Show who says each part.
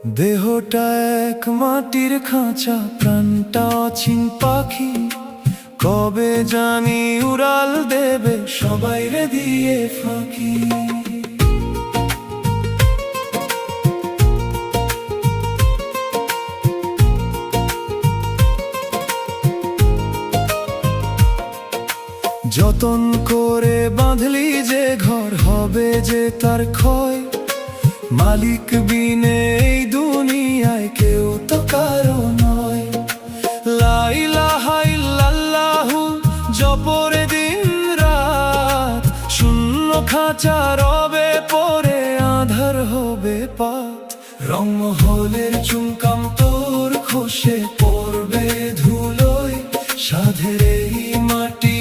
Speaker 1: দেহটা এক মাটির খাঁচা, প্রাণটা অচিন পাখি। কবে জানি উড়াল দেবে সবাই রে দিয়ে ফাঁকি। যতন করে বাঁধলি যে ঘর, হবে যে তার ক্ষয়। মালিক বিনে এই দুনিয়ায় কেউ তো কারো নয়। লা ইলাহা ইল্লাল্লাহু জপরে দিন রাত, শূন্য খাঁচা রবে পরে আধার হবে পাত। রংমহলের চুমকাম তোর খসে পড়বে ধুলোয়, সাধের এই মাটি